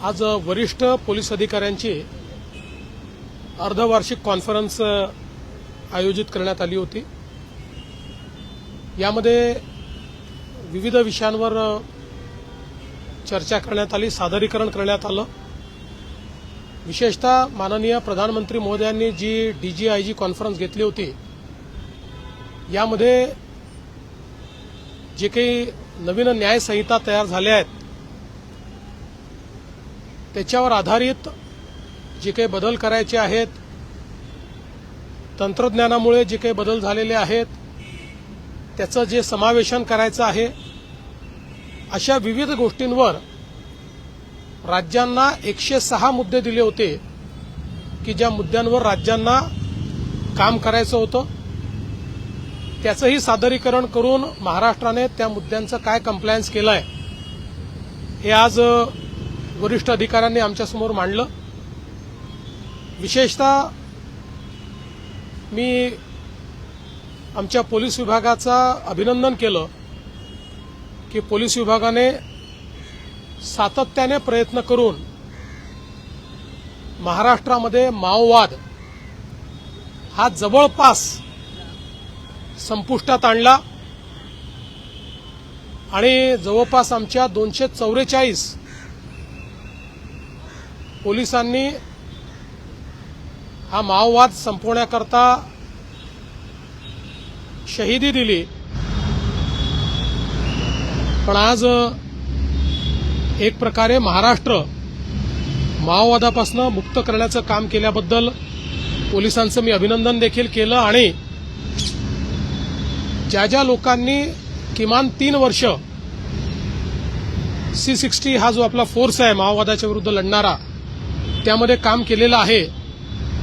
आज वरिष्ठ पोलीस अधिकाऱ्यांची अर्धवार्षिक कॉन्फरन्स आयोजित करण्यात आली होती। यामध्ये विविध विषयांवर चर्चा करण्यात आली, सादरीकरण करण्यात आलं। विशेषतः माननीय प्रधानमंत्री महोदयांनी जी डीजीआयजी कॉन्फरन्स घेतली होती, यामध्ये जे काही नवीन न्याय संहिता तयार झाल्या आहेत त्याच्यावर आधारित जे काही बदल करायचे आहेत, तंत्रज्ञानामुळे जे काही बदल झालेले आहेत त्याचं जे समावेशन करायचं आहे, अशा विविध गोष्टींवर राज्यांना 106 मुद्दे दिले होते की ज्या मुद्द्यांवर राज्यांना काम करायचं होतं, त्याचंही सादरीकरण करून महाराष्ट्राने त्या मुद्द्यांचं काय कंप्लायन्स केलंय हे आज वरिष्ठ अधिकाऱ्यांनी आमच्यासमोर मांडलं। विशेषतः मी आमच्या पोलीस विभागाचं अभिनंदन केलं की पोलीस विभागाने सातत्याने प्रयत्न करून महाराष्ट्रामध्ये माओवाद हा जवळपास संपुष्टात आणला आणि जवळपास आमच्या 244 पोलिसांनी हा माओवाद संपवण्याकरता शहीदी दिली। पण आज एक प्रकारे महाराष्ट्र माओवादापासून मुक्त करण्याचं काम केल्याबद्दल पोलिसांचं मी अभिनंदन देखील केलं आणि ज्या ज्या लोकांनी किमान 3 वर्ष C60 हा जो आपला फोर्स आहे माओवादाच्या विरुद्ध लढणारा त्यामध्ये काम केलेलं आहे,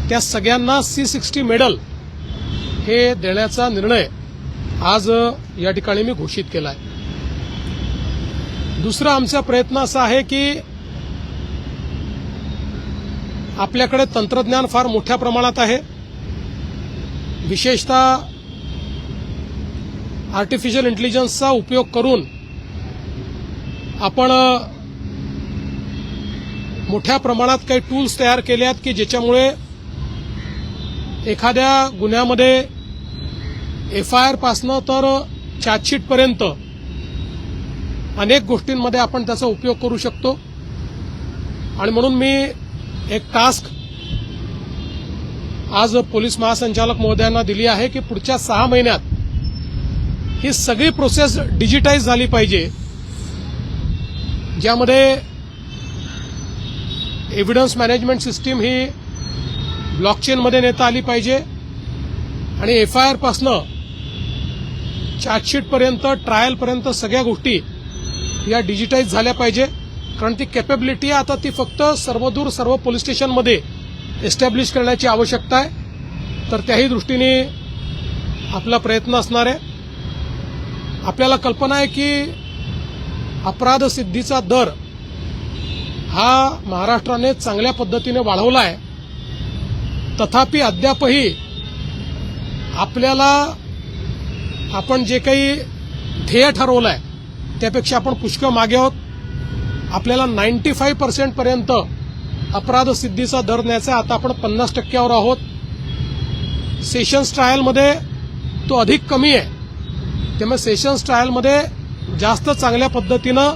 त्या सगळ्यांना C60 मेडल हे देण्याचा निर्णय आज या ठिकाणी मी घोषित केला आहे। दुसरा आमचा प्रयत्न असा आहे की आपल्याकडे तंत्रज्ञान फार मोठ्या प्रमाणात आहे। विशेषतः आर्टिफिशियल इंटेलिजन्सचा उपयोग करून आपण मोठ्या प्रमाणात काही टूल्स तयार केले आहेत की ज्याच्यामुळे एखाद्या गुन्ह्यामध्ये FIR पासनं तर चार्जशीट पर्यंत अनेक गोष्टींमध्ये आपण त्याचा उपयोग करू शकतो। आणि म्हणून मी एक टास्क आज पोलीस महासंचालक महोदयांना दिली आहे की पुढच्या 6 महिन्यात ही सगळी प्रोसेस डिजिटाइज झाली पाहिजे, ज्यामध्ये एव्हिडन्स मॅनेजमेंट सिस्टीम ही ब्लॉकचेनमध्ये नेता आली पाहिजे आणि FIR पासनं चार्जशीटपर्यंत ट्रायलपर्यंत सगळ्या गोष्टी या डिजिटाइज झाल्या पाहिजे। कारण ती कॅपेबिलिटी आता ती फक्त सर्वदूर सर्व पोलीस स्टेशनमध्ये एस्टॅब्लिश करण्याची आवश्यकता आहे। तर त्याही दृष्टीने आपला प्रयत्न असणार आहे। आपल्याला कल्पना आहे की अपराध सिद्धीचा दर हा महाराष्ट्राने चांगल्या पद्धतीने वाढवला आहे, तथापि अद्यापही आपल्याला आपण जे काही ध्येय ठरवलं आहे त्यापेक्षा आपण पुष्कळ मागे आहोत। आपल्याला 95% पर्यंत अपराध सिद्धीचा दर न्यायचा, आता आपण 50% आहोत। सेशन्स ट्रायलमध्ये तो अधिक कमी आहे, त्यामुळे सेशन्स ट्रायलमध्ये जास्त चांगल्या पद्धतीनं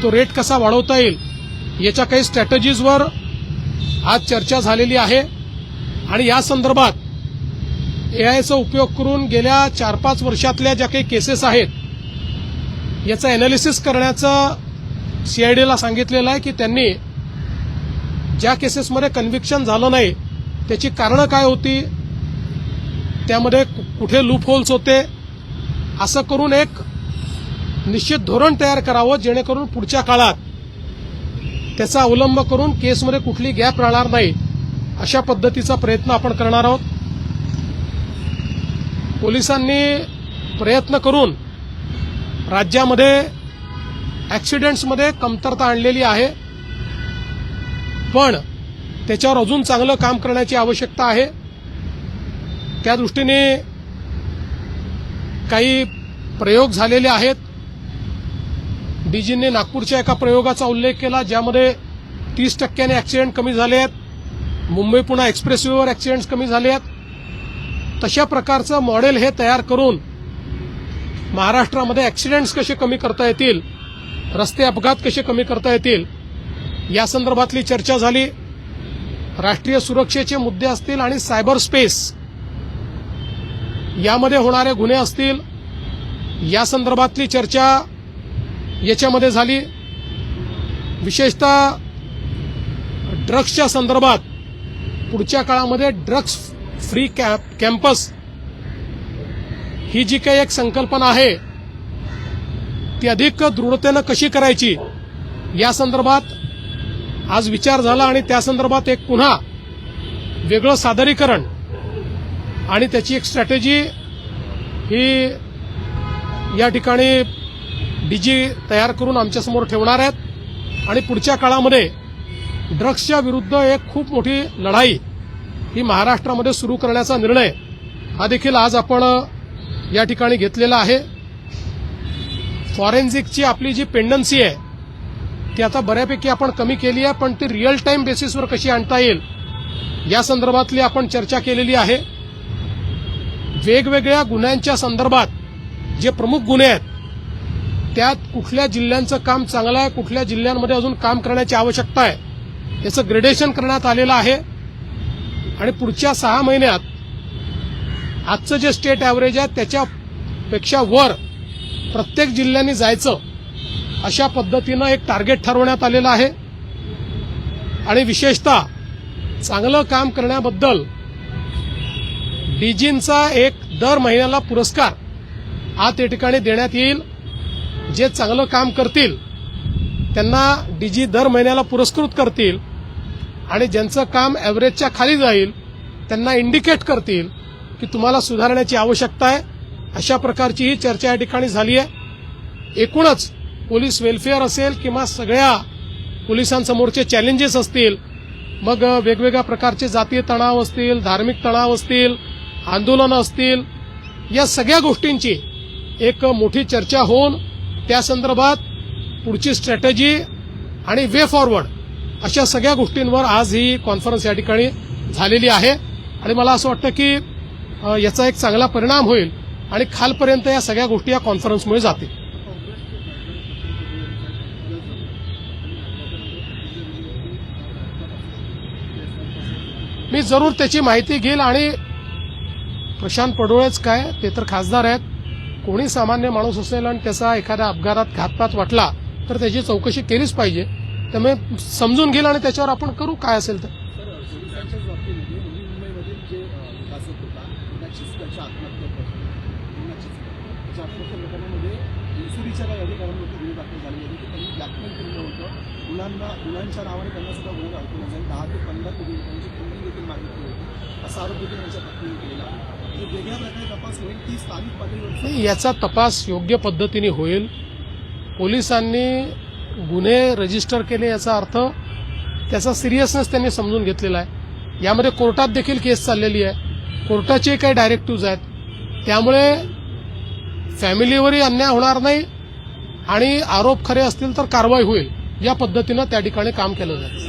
तो रेट कसा वाढवता येईल याच्या काही स्ट्रॅटेजीजवर आज चर्चा झालेली आहे आणि या संदर्भात AIचा उपयोग करून गेल्या 4-5 वर्षातल्या ज्या काही केसेस आहेत याचं एनालिसिस करण्याचं CIDला सांगितलेलं आहे की त्यांनी ज्या केसेसमध्ये कन्व्हिक्शन झालं नाही त्याची कारणं काय होती, त्यामध्ये कुठे लूप होल्स होते, असं करून एक निश्चित धोरण तयार करावं जेणेकरून पुढच्या काळात त्याचा अवलंब करून केसमध्ये कुठली गॅप राहणार नाही, अशा पद्धतीचा प्रयत्न आपण करणार आहोत। पोलिसांनी प्रयत्न करून राज्यामध्ये ॲक्सिडेंट्समध्ये कमतरता आणलेली आहे, पण त्याच्यावर अजून चांगलं काम करण्याची आवश्यकता आहे। त्या दृष्टीने काही प्रयोग झालेले आहेत। डीजींनी नागपूरच्या एका प्रयोगाचा उल्लेख केला, ज्यामध्ये 30% ऍक्सिडेंट कमी झाले आहेत. मुंबई पुणे एक्सप्रेसवेवर ऍक्सिडेंट्स कमी झाले आहेत. तशा प्रकारचं मॉडेल हे तयार करून महाराष्ट्रामध्ये ऍक्सिडेंट्स कसे कमी करता येतील, रस्ते अपघात कसे कमी करता येतील, या संदर्भातली चर्चा झाली. राष्ट्रीय सुरक्षेचे मुद्दे असतील आणि सायबर स्पेस यामध्ये होणारे गुन्हे असतील, या संदर्भातली चर्चा याच्यामध्ये झाली. विशेषतः ड्रग्सच्या संदर्भात पुढच्या काळामध्ये ड्रग्स फ्री कॅम्पस ही जी काही एक संकल्पना आहे ती अधिक दृढतेनं कशी करायची या संदर्भात आज विचार झाला आणि त्या संदर्भात एक पुन्हा वेगळं सादरीकरण आणि त्याची एक स्ट्रॅटेजी ही या ठिकाणी डीजी तयार करून आमच्यासमोर ठेवणार आहेत आणि पुढच्या काळामध्ये ड्रग्सच्या विरुद्ध एक खूप मोठी लढाई ही महाराष्ट्रामध्ये सुरू करण्याचा निर्णय हा देखील आज आपण या ठिकाणी घेतलेला आहे. फॉरेन्सिकची आपली जी पेंडन्सी आहे ती आता बऱ्यापैकी आपण कमी केली आहे, पण ती रिअल टाइम बेसिसवर कशी आणता येईल या संदर्भातली आपण चर्चा केलेली आहे. वेगवेगळ्या गुन्ह्यांच्या संदर्भात जे प्रमुख गुन्हे आहेत त्यात कुठल्या जिल्ह्यांचं काम चांगलं आहे, कुठल्या जिल्ह्यांमध्ये अजून काम करण्याची आवश्यकता आहे याचं ग्रेडेशन करण्यात आलेलं आहे. आणि पुढच्या 6 महिन्यात आजचं जे स्टेट ॲव्हरेज आहे त्याच्यापेक्षा वर प्रत्येक जिल्ह्यांनी जायचं अशा पद्धतीनं एक टार्गेट ठरवण्यात आलेलं आहे. आणि विशेषतः चांगलं काम करण्याबद्दल डीजींचा एक दर महिन्याला पुरस्कार आज त्या ठिकाणी देण्यात येईल. जे चांगलं काम करतील त्यांना डीजी दर महिन्याला पुरस्कृत करतील आणि ज्यांचं काम ॲव्हरेजच्या खाली जाईल त्यांना इंडिकेट करतील की तुम्हाला सुधारण्याची आवश्यकता आहे. अशा प्रकारची ही चर्चा या ठिकाणी झाली आहे. एकूणच पोलीस वेलफेअर असेल किंवा सगळ्या पोलिसांसमोरचे चॅलेंजेस असतील, मग वेगवेगळ्या प्रकारचे जातीय तणाव असतील, धार्मिक तणाव असतील, आंदोलनं असतील, या सगळ्या गोष्टींची एक मोठी चर्चा होऊन त्या संदर्भात पुढची स्ट्रॅटेजी आणि वे फॉरवर्ड अशा सगळ्या गोष्टींवर आज ही कॉन्फरन्स या ठिकाणी झालेली आहे. आणि मला असं वाटतं की याचा एक चांगला परिणाम होईल आणि खालपर्यंत या सगळ्या गोष्टी या कॉन्फरन्समुळे जातील. मी जरूर त्याची माहिती घेईल. आणि प्रशांत पडोळेच काय, ते तर खासदार आहेत, कोणी सामान्य माणूस असेल आणि त्याचा एखाद्या अपघातात घातपात वाटला तर त्याची चौकशी केलीच पाहिजे. त्यामुळे समजून घेईल आणि त्याच्यावर आपण करू काय असेल तर. पोलिसांच्याच बाबतीमध्ये नवी मुंबईमधील जे विकासक होता त्याच्या आत्महत्या प्रकरणामध्ये इन्सुरीच्या काही अधिकाऱ्यांवरती गुन्हे दाखल झाले होते की त्यांनी ब्लॅकमेल केलं होतं. मुलांच्या नावाने त्यांना सुद्धा गुन्हे दाखल झाले. 10 ते 15 कोटी रुपयांची खंडणी देखील मागितली होती असा आरोप देखील त्यांच्या पत्नीने केलेला आहे. वेगळ्या प्रकारे तपास होईल ती स्थानिक पातळीवर याचा तपास योग्य पद्धतीने होईल. पोलिसांनी गुन्हे रजिस्टर केले याचा अर्थ त्याचा सिरियसनेस त्यांनी समजून घेतलेला आहे. यामध्ये कोर्टात देखील केस चाललेली आहे, कोर्टाचे काही डायरेक्टिव्ह आहेत, त्यामुळे फॅमिलीवरही अन्याय होणार नाही आणि आरोप खरे असतील तर कारवाई होईल या पद्धतीनं त्या ठिकाणी काम केलं जाईल.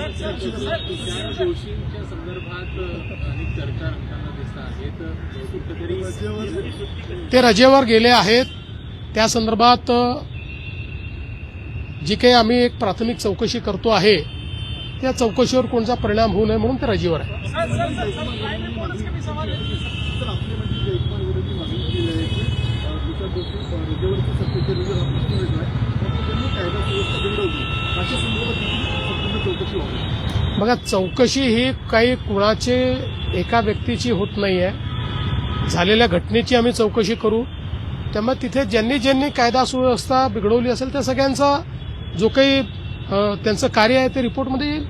ते रजेवर गेले आहेत. त्या संदर्भात जी काही आम्ही एक प्राथमिक चौकशी करतो आहे त्या चौकशीवर कोणता परिणाम होऊ नये म्हणून ते रजेवर आहे. बघा, चौकशी ही काही कुणाची एका व्यक्तीची होत नाहीये. झालेल्या घटनेची आम्ही चौकशी करू. त्यामुळे तिथे ज्यांनी ज्यांनी कायदा सुव्यवस्था बिघडवली असेल त्या सगळ्यांचा जो काही त्यांचं कार्य आहे ते रिपोर्टमध्ये येईल.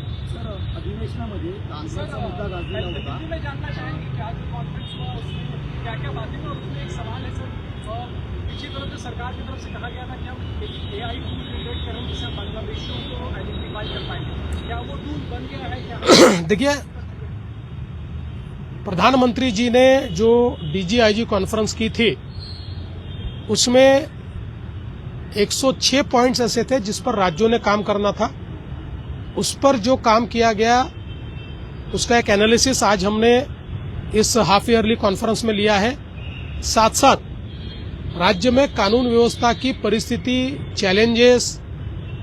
अधिवेशनामध्ये कांद्याचा मुद्दा गाजलेला होता. सरकार की तरफ से कहा गया था कि हम AI टूल क्रिएट करें जिससे हम बांग्लादेशियों को आइडेंटिफाई कर पाएंगे. क्या वो टूल बन गया है क्या? देखिए, प्रधानमंत्री जी ने जो DGIG कॉन्फ्रेंस की थी उसमें 106 पॉइंट्स ऐसे थे जिस पर राज्यों ने काम करना था. उस पर जो काम किया गया उसका एक एनालिसिस आज हमने इस हाफ ईयरली कॉन्फ्रेंस में लिया है। साथ साथ राज्य में कानून व्यवस्था की परिस्थिति, चैलेंजेस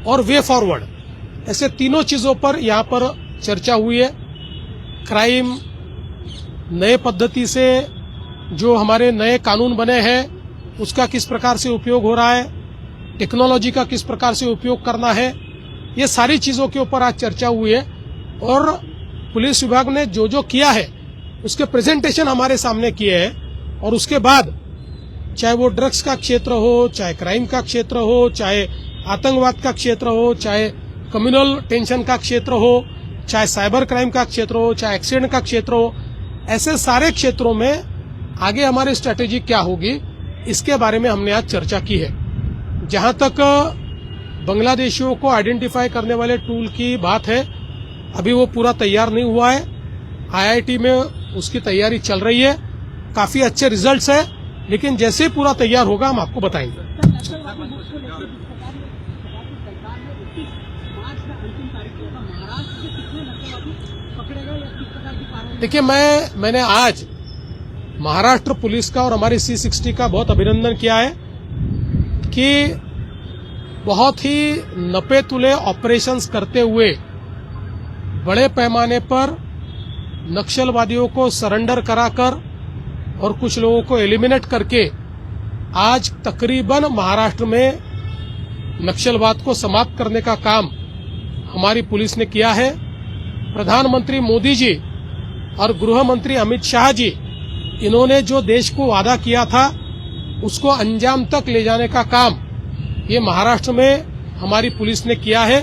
और वे फॉरवर्ड, ऐसे तीनों चीजों पर यहाँ पर चर्चा हुई है। क्राइम, नए पद्धति से जो हमारे नए कानून बने हैं उसका किस प्रकार से उपयोग हो रहा है, टेक्नोलॉजी का किस प्रकार से उपयोग करना है, ये सारी चीजों के ऊपर आज चर्चा हुई है। और पुलिस विभाग ने जो जो किया है उसके प्रेजेंटेशन हमारे सामने किए हैं। और उसके बाद चाहे वो ड्रग्स का क्षेत्र हो, चाहे क्राइम का क्षेत्र हो, चाहे आतंकवाद का क्षेत्र हो, चाहे कम्युनल टेंशन का क्षेत्र हो, चाहे साइबर क्राइम का क्षेत्र हो, चाहे एक्सीडेंट का क्षेत्र हो, ऐसे सारे क्षेत्रों में आगे हमारी स्ट्रैटेजी क्या होगी इसके बारे में हमने आज चर्चा की है। जहां तक बांग्लादेशियों को आइडेंटिफाई करने वाले टूल की बात है, अभी वो पूरा तैयार नहीं हुआ है। आईआईटी में उसकी तैयारी चल रही है, काफी अच्छे रिजल्ट्स है, लेकिन जैसे ही पूरा तैयार होगा हम आपको बताएंगे। देखिए, मैंने आज महाराष्ट्र पुलिस का और हमारी C60 का बहुत अभिनंदन किया है कि बहुत ही नपे तुले ऑपरेशंस करते हुए बड़े पैमाने पर नक्सलवादियों को सरेंडर कराकर और कुछ लोगों को एलिमिनेट करके आज तकरीबन महाराष्ट्र में नक्सलवाद को समाप्त करने का काम हमारी पुलिस ने किया है। प्रधानमंत्री मोदी जी और गृह मंत्री अमित शाह जी, इन्होंने जो देश को वादा किया था उसको अंजाम तक ले जाने का काम ये महाराष्ट्र में हमारी पुलिस ने किया है।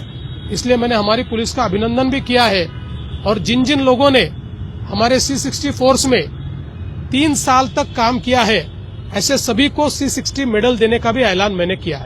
इसलिए मैंने हमारी पुलिस का अभिनंदन भी किया है। और जिन जिन लोगों ने हमारे C60 फोर्स में 3 साल तक काम किया है, ऐसे सभी को C60 मेडल देने का भी ऐलान मैंने किया है।